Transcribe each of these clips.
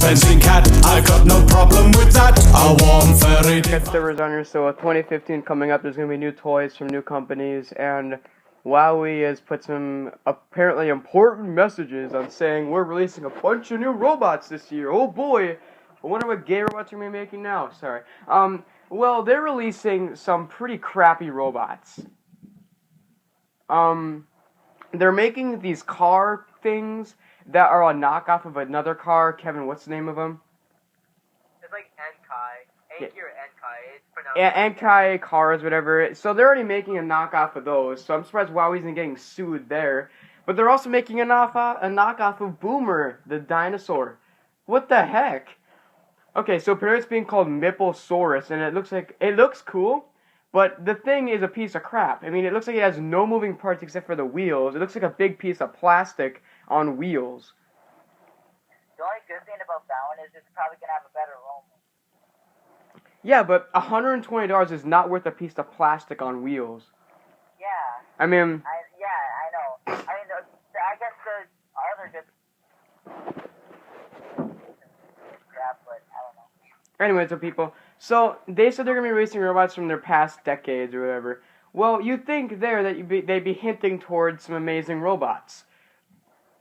fencing cat. I've got no problem with that. A warm furry. Get servers on here, so with 2015 coming up, there's going to be new toys from new companies, and WowWee has put some apparently important messages on saying we're releasing a bunch of new robots this year. Oh boy! I wonder what gay robots are going to be making now. Sorry. Well, they're releasing some pretty crappy robots. They're making these car things that are a knockoff of another car. Kevin, what's the name of them? It's like Enkai. Anki or Enkai. It's pronounced Enkai cars, whatever. So they're already making a knockoff of those. So I'm surprised WowWee isn't getting sued there. But they're also making a knockoff of Boomer, the dinosaur. What the heck? Okay, so apparently it's being called Mipposaurus, and it looks cool, but the thing is a piece of crap. I mean, it looks like it has no moving parts except for the wheels. It looks like a big piece of plastic on wheels. The only good thing about that one is it's probably going to have a better roam. Yeah, but $120 is not worth a piece of plastic on wheels. Yeah. I mean... I know. I mean, I guess the other good... crap, but I don't know. Anyways, so people, so they said they're going to be releasing robots from their past decades or whatever. Well, you'd think there that they'd be hinting towards some amazing robots.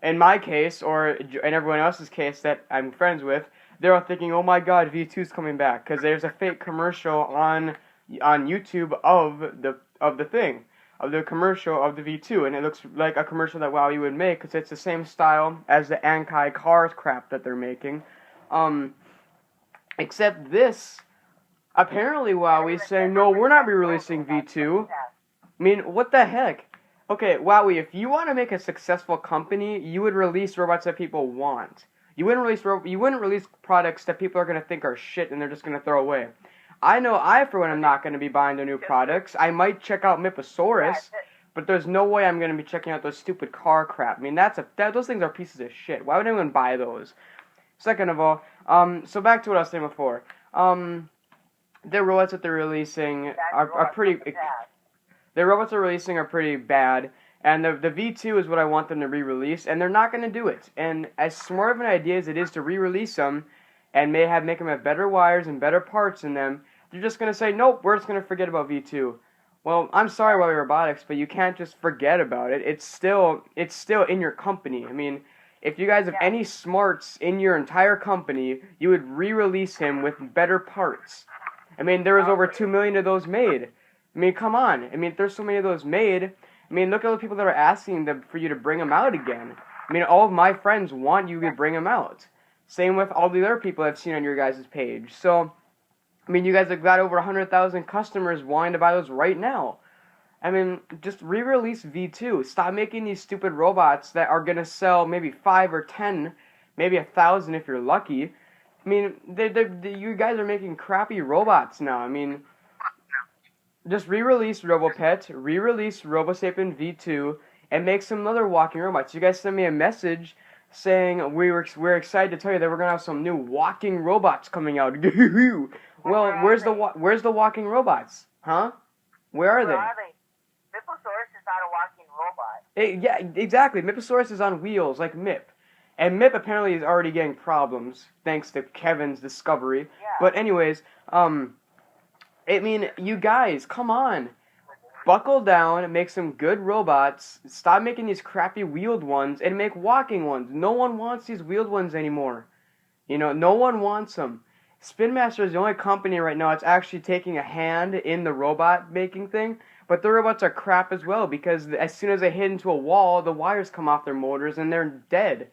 In my case, or in everyone else's case that I'm friends with, they're all thinking, oh my god, V2's coming back, because there's a fake commercial on YouTube of the commercial of the V2, and it looks like a commercial that WowWee would make, because it's the same style as the Ankai cars crap that they're making. Except this, apparently WowWee's saying, no, we're not re-releasing V2. I mean, what the heck? Okay, WowWee, if you want to make a successful company, you would release robots that people want. You wouldn't release products that people are going to think are shit and they're just going to throw away. I know for one, I'm not going to be buying the new products. I might check out Mipposaurus, but there's no way I'm going to be checking out those stupid car crap. I mean, those things are pieces of shit. Why would anyone buy those? Second of all, so back to what I was saying before. The robots that they're releasing are pretty... The robots they're releasing are pretty bad, and the V2 is what I want them to re-release, and they're not going to do it. And as smart of an idea as it is to re-release them, and make them have better wires and better parts in them, they're just going to say, nope, we're just going to forget about V2. Well, I'm sorry, WowWee Robotics, but you can't just forget about it. It's still in your company. I mean, if you guys have any smarts in your entire company, you would re-release him with better parts. I mean, there was over 2 million of those made. I mean, come on. I mean, if there's so many of those made, I mean, look at the people that are asking for you to bring them out again. I mean, all of my friends want you to bring them out. Same with all the other people I've seen on your guys' page. So, I mean, you guys have got over 100,000 customers wanting to buy those right now. I mean, just re-release V2. Stop making these stupid robots that are going to sell maybe 5 or 10, maybe 1,000 if you're lucky. I mean, you guys are making crappy robots now. I mean, just re-release RoboPet, re-release Robosapien V2, and make some other walking robots. You guys sent me a message saying we're excited to tell you that we're going to have some new walking robots coming out. Well, where's the walking robots? Huh? Where are they? Mipposaurus is not a walking robot. Yeah, exactly. Mipposaurus is on wheels, like Mip. And Mip apparently is already getting problems, thanks to Kevin's discovery. Yeah. But anyways, I mean, you guys, come on. Buckle down and make some good robots. Stop making these crappy wheeled ones and make walking ones. No one wants these wheeled ones anymore. You know, no one wants them. Spin Master is the only company right now that's actually taking a hand in the robot making thing. But the robots are crap as well, because as soon as they hit into a wall, the wires come off their motors and they're dead.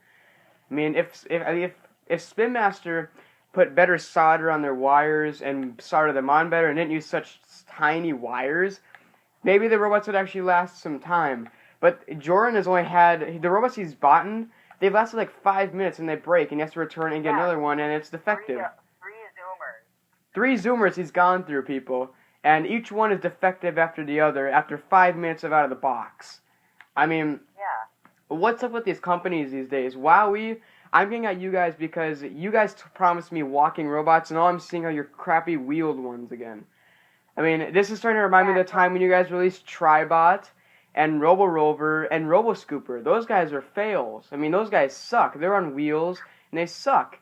I mean, if Spin Master put better solder on their wires and soldered them on better and didn't use such tiny wires, maybe the robots would actually last some time. But Jordan has only had, the robots he's bought, they've lasted like 5 minutes and they break and he has to return and get another one and it's defective. Three zoomers he's gone through, people. And each one is defective after the other after 5 minutes of out of the box. I mean, what's up with these companies these days? WowWee, I'm getting at you guys because you guys promised me walking robots, and all I'm seeing are your crappy wheeled ones again. I mean, this is starting to remind me of the time when you guys released Tribot and Robo-Rover and Robo-Scooper. Those guys are fails. I mean, those guys suck. They're on wheels, and they suck.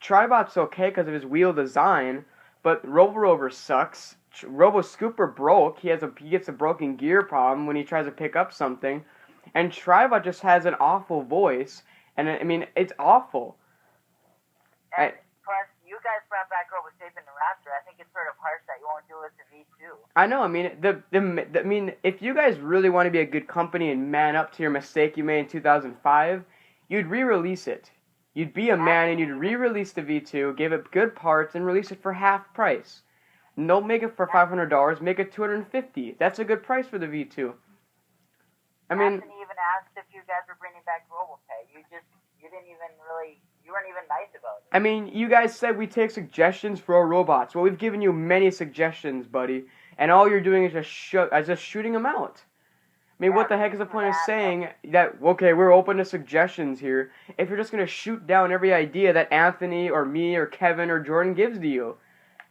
Tribot's okay because of his wheel design, but Rover sucks. Roboscooper broke. He gets a broken gear problem when he tries to pick up something, and Tribot just has an awful voice, and I mean it's awful. And plus, you guys brought back Robosapien the Raptor. I think it's sort of harsh that you won't do it with the V2. I know. I mean, if you guys really want to be a good company and man up to your mistake you made in 2005, you'd re-release it. You'd be a man and you'd re-release the V2, give it good parts, and release it for half price. Don't make it for $500. Make it $250. That's a good price for the V2. I mean, Anthony even asked if you guys were bringing back RoboPay. You weren't even nice about it. I mean, you guys said we take suggestions for our robots. Well, we've given you many suggestions, buddy, and all you're doing is just shooting them out. I mean, what the heck is the point of saying that, okay, we're open to suggestions here, if you're just going to shoot down every idea that Anthony or me or Kevin or Jordan gives to you?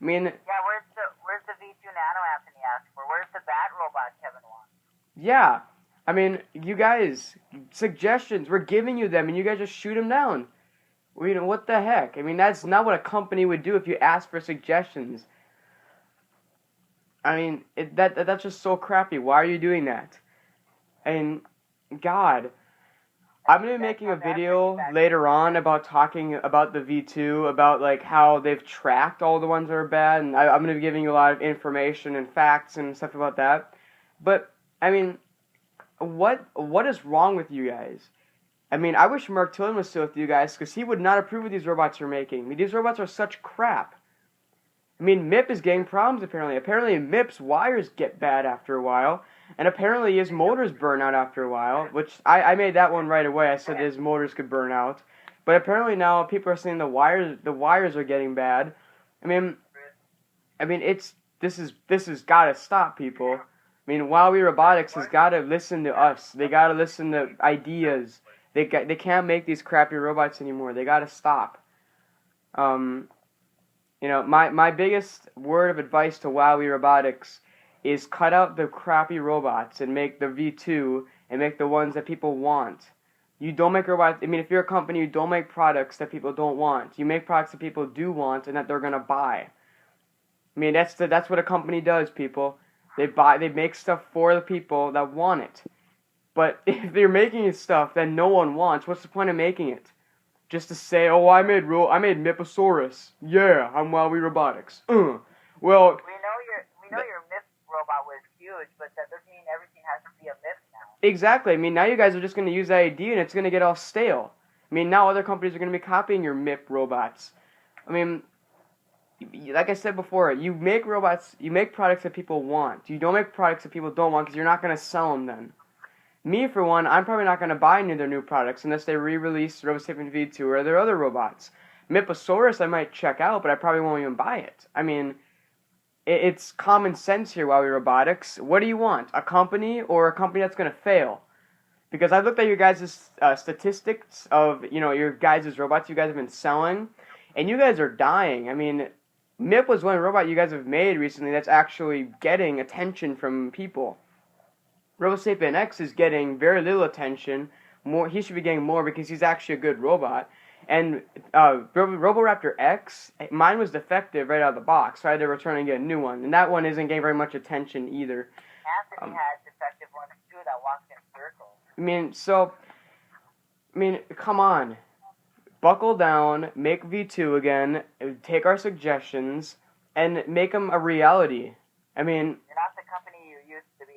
I mean... Yeah, where's the V2 Nano Anthony asked for? Where's the bat robot Kevin wants? Yeah. I mean, you guys, suggestions, we're giving you them, and you guys just shoot them down. Well, you know, what the heck? I mean, that's not what a company would do if you asked for suggestions. I mean, that's just so crappy. Why are you doing that? And, God, I'm going to be making a video later on about talking about the V2, about, like, how they've tracked all the ones that are bad, and I'm going to be giving you a lot of information and facts and stuff about that. But, I mean, what is wrong with you guys? I mean, I wish Mark Tillman was still with you guys, because he would not approve of these robots you're making. I mean, these robots are such crap. I mean, MIP is getting problems, apparently. Apparently, MIP's wires get bad after a while, and apparently his motors burn out after a while, which I made that one right away. I said his motors could burn out. But apparently now people are saying the wires are getting bad. I mean, this has got to stop, people. I mean, WowWee Robotics has got to listen to us. They got to listen to ideas. They can't make these crappy robots anymore. They got to stop. You know, my biggest word of advice to WowWee Robotics is cut out the crappy robots and make the V2 and make the ones that people want. You don't make robots. I mean, if you're a company, you don't make products that people don't want. You make products that people do want and that they're gonna buy. I mean, that's what a company does, people. They make stuff for the people that want it. But if they're making stuff that no one wants, what's the point of making it? Just to say, oh, I made Myposaurus. Yeah, I'm WowWee Robotics. Well, we know your MIP robot was huge, but that doesn't mean everything has to be a MIP now. Exactly. I mean, now you guys are just going to use that idea, and it's going to get all stale. I mean, now other companies are going to be copying your MIP robots. I mean, like I said before, you make robots, you make products that people want. You don't make products that people don't want because you're not going to sell them then. Me, for one, I'm probably not going to buy any of their new products unless they re-release Robosapien V2 or their other robots. Myposaurus I might check out, but I probably won't even buy it. I mean, it's common sense here, WowWee Robotics. What do you want? A company or a company that's going to fail? Because I've looked at your guys' statistics of, you know, your guys' robots you guys have been selling, and you guys are dying. I mean, MIP was one robot you guys have made recently that's actually getting attention from people. Robosapien X is getting very little attention. He should be getting more because he's actually a good robot. And Roboraptor X, mine was defective right out of the box, so I had to return and get a new one. And that one isn't getting very much attention either. Anthony had defective ones too that walked in circles. I mean, come on. Buckle down, make V2 again, take our suggestions, and make them a reality. I mean... You're not the company you used to be.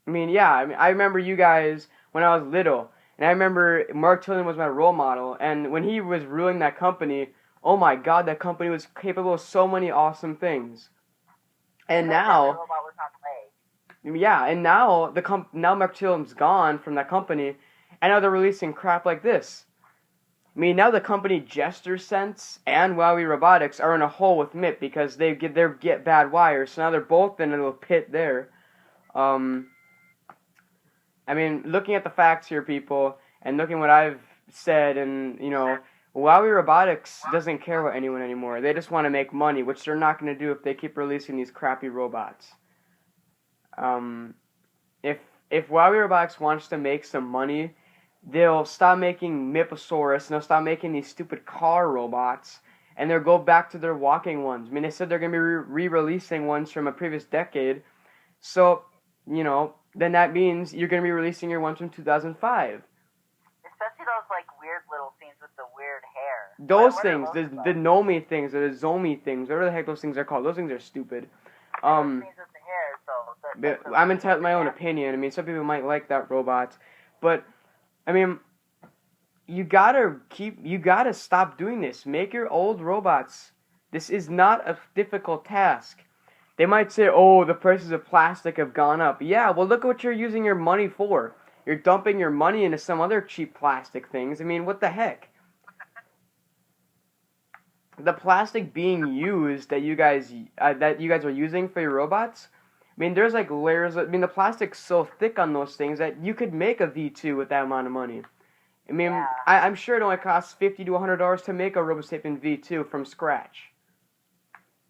I mean, yeah, I remember you guys when I was little, and I remember Mark Tillman was my role model, and when he was ruling that company, oh my god, that company was capable of so many awesome things. And now, yeah, and now now Mark Tillman's gone from that company, and now they're releasing crap like this. I mean, now the company Jester Sense and WowWee Robotics are in a hole with MIP because they get bad wires, so now they're both in a little pit there. I mean, looking at the facts here, people, and looking what I've said, and, you know, WowWee Robotics doesn't care about anyone anymore. They just want to make money, which they're not going to do if they keep releasing these crappy robots. If WowWee Robotics wants to make some money, they'll stop making Myposaurus, and they'll stop making these stupid car robots, and they'll go back to their walking ones. I mean, they said they're going to be re-releasing ones from a previous decade. So, you know, then that means you're going to be releasing your ones from 2005. Especially those, like, weird little things with the weird hair. Those What things, are those the about? Nomi things, or the Zomi things, whatever the heck those things are called. Those things are stupid. Those things with the hair, so... But I'm entitled to my own opinion. I mean, some people might like that robot, but, I mean, you gotta stop doing this. Make your old robots. This is not a difficult task. They might say, oh, the prices of plastic have gone up. Yeah, well, look at what you're using your money for. You're dumping your money into some other cheap plastic things. I mean, what the heck? The plastic being used that you guys are using for your robots, I mean, there's like layers. I mean, the plastic's so thick on those things that you could make a V2 with that amount of money. I mean, Yeah. I'm sure it only costs $50 to $100 to make a Robosapien V2 from scratch.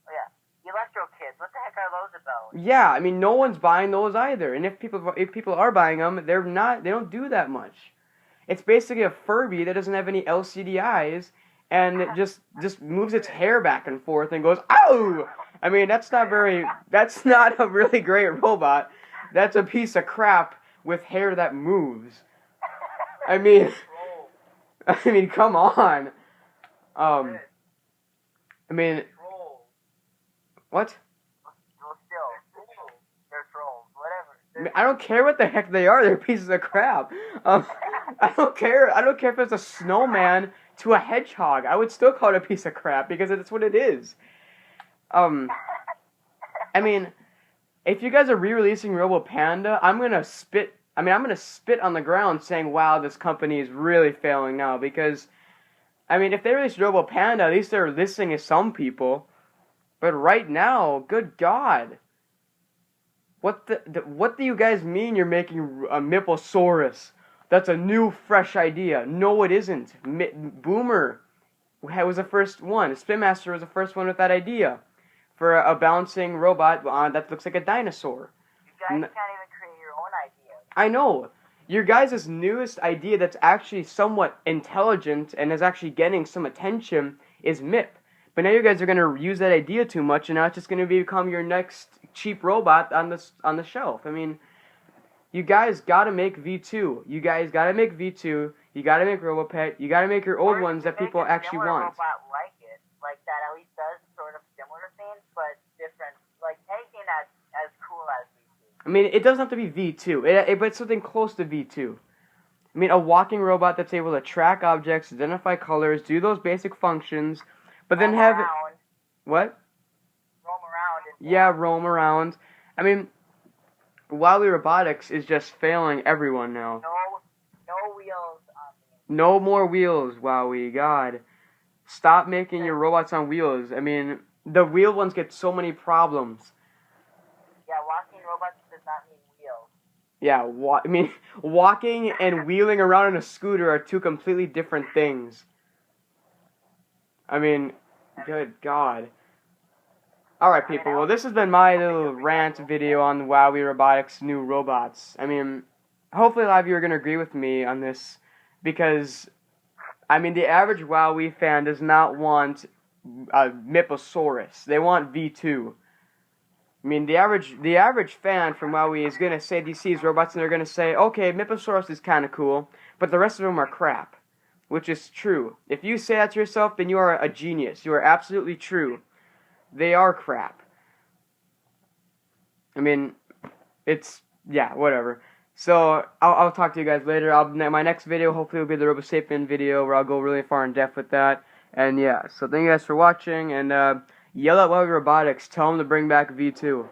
Yeah. Electro Kids, what the heck are those about? Yeah, I mean, no one's buying those either. And if people are buying them, they don't do that much. It's basically a Furby that doesn't have any LCD eyes, and it just moves its hair back and forth and goes, ow! I mean, that's not a really great robot. That's a piece of crap with hair that moves. I mean, come on. I mean, what? Well, still, they're trolls, whatever. I mean, I don't care what the heck they are. They're pieces of crap. I don't care. I don't care if it's a snowman to a hedgehog. I would still call it a piece of crap because that's what it is. I mean, if you guys are re-releasing Robo Panda, I'm gonna spit on the ground saying, wow, this company is really failing now, because, I mean, if they release Robo Panda, at least they're listening to some people, but right now, good God, what do you guys mean you're making a Mipposaurus? That's a new, fresh idea. No, it isn't. Boomer was the first one. Spin Master was the first one with that idea for a bouncing robot that looks like a dinosaur. You guys can't even create your own ideas. I know. Your guys' newest idea that's actually somewhat intelligent and is actually getting some attention is MIP. But now you guys are going to use that idea too much, and now it's just going to become your next cheap robot on the shelf. I mean, you guys got to make V2. You guys got to make V2. You got to make RoboPet. You got to make your old ones that people actually want. Robot like it, like that at least does sort of similar things, but different. Like anything that's as cool as V2. I mean, it doesn't have to be V2, but it's something close to V2. I mean, a walking robot that's able to track objects, identify colors, do those basic functions, but then have it... What? Roam around. Yeah, roam around. I mean, WowWee Robotics is just failing everyone now. No wheels on No more wheels, WowWee, God. Stop making your robots on wheels. I mean, the wheel ones get so many problems. Yeah, walking robots does not mean wheels. Yeah, I mean, walking and wheeling around on a scooter are two completely different things. I mean, good God. Alright, people, well, this has been my little rant video on WowWee Robotics' new robots. I mean, hopefully a lot of you are going to agree with me on this, because, I mean, the average WowWee fan does not want a Mipposaurus. They want V2. I mean, the average fan from WowWee is going to say these robots, and they're going to say, okay, Mipposaurus is kind of cool, but the rest of them are crap. Which is true. If you say that to yourself, then you are a genius. You are absolutely true. They are crap. I mean, yeah, whatever. So, I'll talk to you guys later. My next video hopefully will be the Robosapien video, where I'll go really far in depth with that. And yeah, so thank you guys for watching, and yell at WowWee Robotics. Tell them to bring back V2.